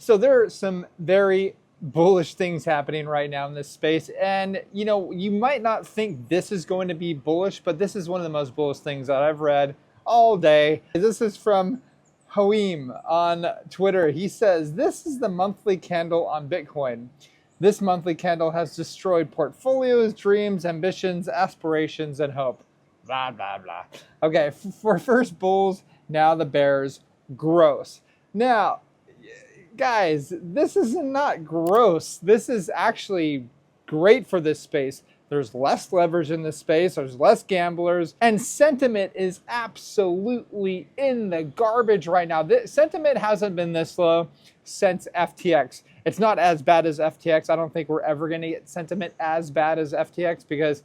So there are some very bullish things happening right now in this space. And you might not think this is going to be bullish, but this is one of the most bullish things that I've read all day. This is from Hoeim on Twitter. He says, "This is the monthly candle on Bitcoin. This monthly candle has destroyed portfolios, dreams, ambitions, aspirations, and hope." Blah, blah, blah. Okay, for first bulls, now the bears. Gross. Now, guys, this is not gross. This is actually great for this space. There's less leverage in this space. There's less gamblers. And sentiment is absolutely in the garbage right now. Sentiment hasn't been this low since FTX. It's not as bad as FTX. I don't think we're ever going to get sentiment as bad as FTX because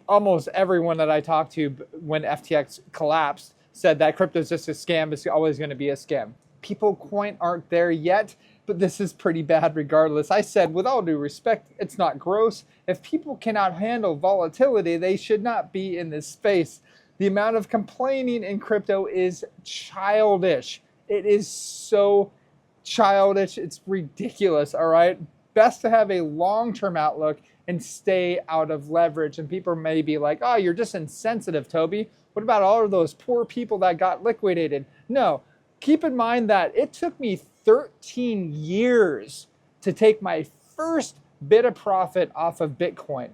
almost everyone that I talked to when FTX collapsed said that crypto is just a scam. It's always going to be a scam. People coin aren't there yet, but this is pretty bad regardless. I said, with all due respect, it's not gross. If people cannot handle volatility, they should not be in this space. The amount of complaining in crypto is childish. It is so childish. It's ridiculous, all right? Best to have a long-term outlook and stay out of leverage. And people may be like, "Oh, you're just insensitive, Toby. What about all of those poor people that got liquidated?" No. Keep in mind that it took me 13 years to take my first bit of profit off of Bitcoin.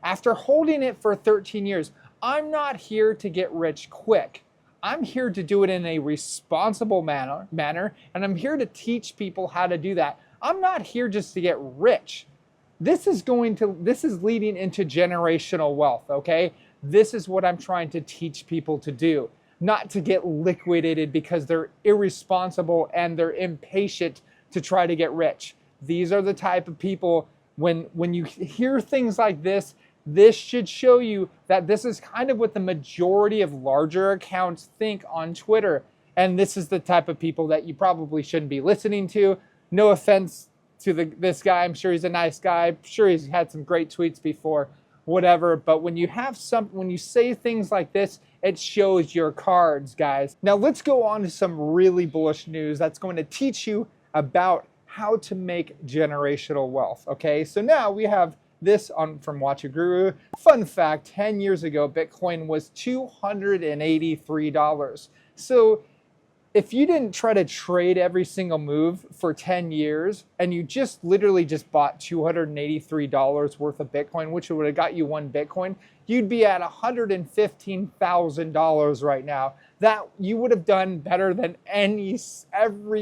After holding it for 13 years, I'm not here to get rich quick. I'm here to do it in a responsible manner, and I'm here to teach people how to do that. I'm not here just to get rich. This is leading into generational wealth, okay? This is what I'm trying to teach people to do. Not to get liquidated because they're irresponsible and they're impatient to try to get rich. These are the type of people, when you hear things like this should show you that this is kind of what the majority of larger accounts think on Twitter. And this is the type of people that you probably shouldn't be listening to. No offense to this guy. I'm sure he's a nice guy. I'm sure he's had some great tweets before. Whatever, but when you say things like this, it shows your cards, guys. Now let's go on to some really bullish news that's going to teach you about how to make generational wealth, okay? So now we have this from Watch a Guru. Fun fact, 10 years ago, Bitcoin was $283. So if you didn't try to trade every single move for 10 years and you just literally just bought $283 worth of Bitcoin, which would have got you one Bitcoin, you'd be at $115,000 right now. That you would have done better than every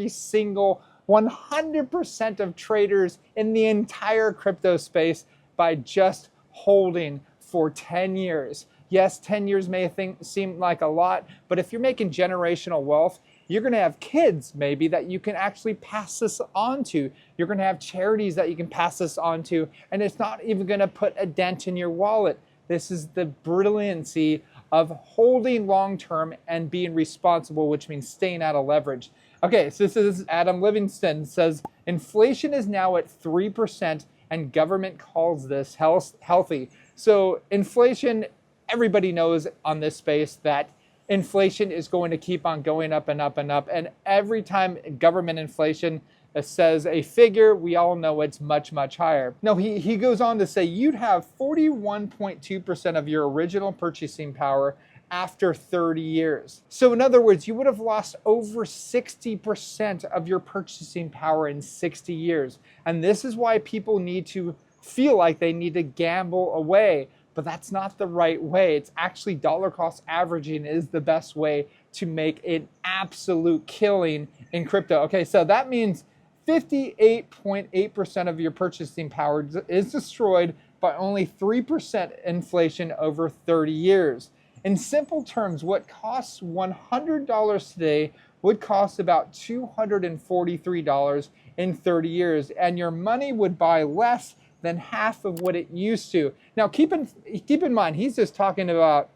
single 100% of traders in the entire crypto space by just holding for 10 years. Yes, 10 years may seem like a lot, but if you're making generational wealth, you're going to have kids maybe that you can actually pass this on to. You're going to have charities that you can pass this on to, and it's not even going to put a dent in your wallet. This is the brilliancy of holding long-term and being responsible, which means staying out of leverage. Okay, so this is Adam Livingston says, inflation is now at 3% and government calls this healthy. So inflation, everybody knows on this space that inflation is going to keep on going up and up and up. And every time government inflation says a figure, we all know it's much, much higher. No, he goes on to say you'd have 41.2% of your original purchasing power after 30 years. So in other words, you would have lost over 60% of your purchasing power in 60 years. And this is why people need to feel like they need to gamble away. But that's not the right way. It's actually dollar cost averaging is the best way to make an absolute killing in crypto. Okay, so that means 58.8% of your purchasing power is destroyed by only 3% inflation over 30 years. In simple terms, what costs $100 today would cost about $243 in 30 years, and your money would buy less than half of what it used to. Now, keep in mind, he's just talking about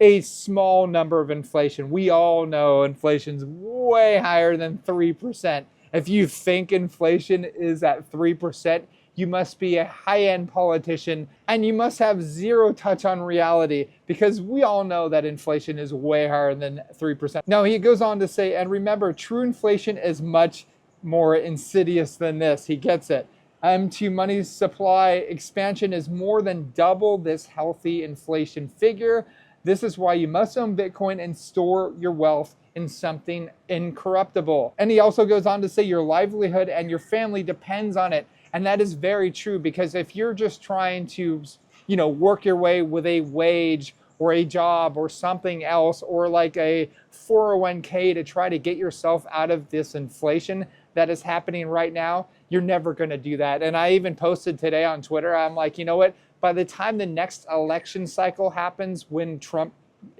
a small number of inflation. We all know inflation's way higher than 3%. If you think inflation is at 3%, you must be a high-end politician and you must have zero touch on reality, because we all know that inflation is way higher than 3%. Now, he goes on to say, and remember, true inflation is much more insidious than this. He gets it. M2 money supply expansion is more than double this healthy inflation figure. This is why you must own Bitcoin and store your wealth in something incorruptible. And he also goes on to say your livelihood and your family depends on it. And that is very true, because if you're just trying to, work your way with a wage or a job or something else, or like a 401k to try to get yourself out of this inflation that is happening right now, you're never going to do that. And I even posted today on Twitter, I'm like, you know what? By the time the next election cycle happens, when Trump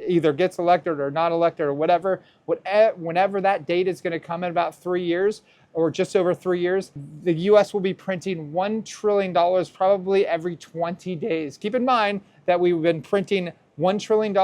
either gets elected or not elected or whatever, whenever that date is going to come in about 3 years or just over 3 years, the US will be printing $1 trillion probably every 20 days. Keep in mind that we've been printing $1 trillion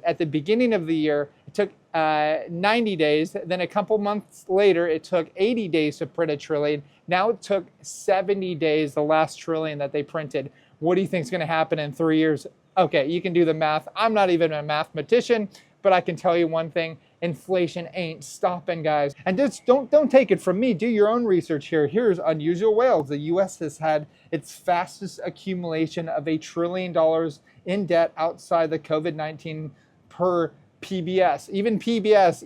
at the beginning of the year. It took 90 days. Then a couple months later, it took 80 days to print $1 trillion. Now it took 70 days, the last trillion that they printed. What do you think is going to happen in 3 years? Okay, you can do the math. I'm not even a mathematician, but I can tell you one thing. Inflation ain't stopping, guys. And just don't take it from me. Do your own research here. Here's unusual whales. The US has had its fastest accumulation of $1 trillion in debt outside the COVID-19 per PBS.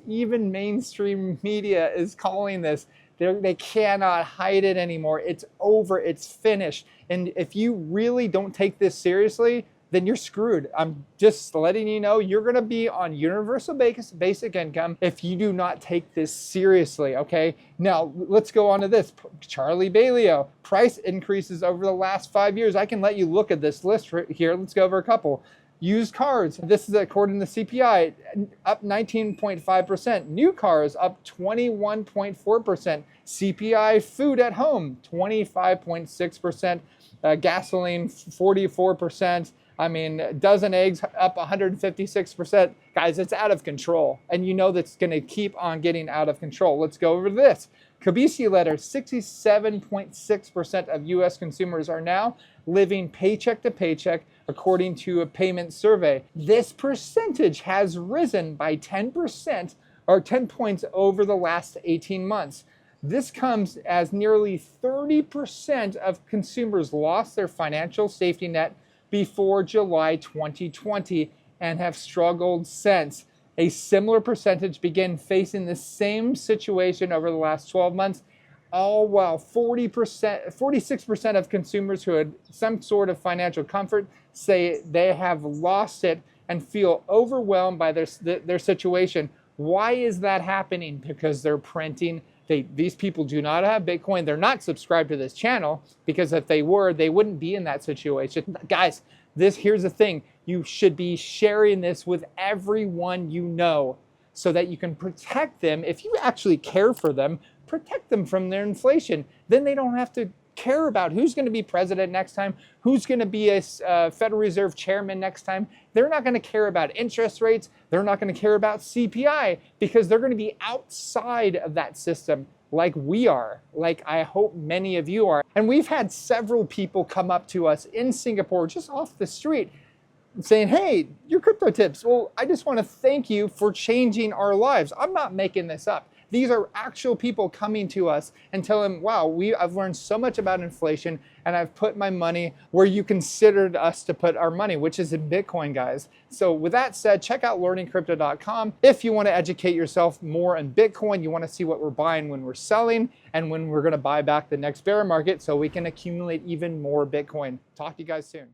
Even mainstream media is calling this. They cannot hide it anymore. It's over. It's finished. And if you really don't take this seriously, then you're screwed. I'm just letting you know, you're gonna be on universal basic income if you do not take this seriously, okay? Now, let's go on to this. Charlie Bailio, price increases over the last 5 years. I can let you look at this list right here. Let's go over a couple. Used cars, this is according to CPI, up 19.5%. New cars up 21.4%. CPI food at home, 25.6%. Gasoline, 44%. I mean, dozen eggs up 156%. Guys, it's out of control. And you know that's going to keep on getting out of control. Let's go over this. Kabisi letter, 67.6% of U.S. consumers are now living paycheck to paycheck, according to a payment survey. This percentage has risen by 10% or 10 points over the last 18 months. This comes as nearly 30% of consumers lost their financial safety net before July 2020 and have struggled since. A similar percentage began facing the same situation over the last 12 months, all while 46% of consumers who had some sort of financial comfort say they have lost it and feel overwhelmed by their situation. Why is that happening? Because they're printing. These people do not have Bitcoin. They're not subscribed to this channel, because if they were, they wouldn't be in that situation. Guys, here's the thing. You should be sharing this with everyone you know so that you can protect them. If you actually care for them, protect them from their inflation. Then they don't have to care about who's going to be president next time, who's going to be a Federal Reserve chairman next time. They're not going to care about interest rates. They're not going to care about CPI, because they're going to be outside of that system like we are, like I hope many of you are. And we've had several people come up to us in Singapore just off the street saying, hey, your crypto tips. Well, I just want to thank you for changing our lives. I'm not making this up. These are actual people coming to us and telling, wow, I've learned so much about inflation, and I've put my money where you considered us to put our money, which is in Bitcoin, guys. So with that said, check out learningcrypto.com. If you want to educate yourself more in Bitcoin, you want to see what we're buying when we're selling and when we're going to buy back the next bear market so we can accumulate even more Bitcoin. Talk to you guys soon.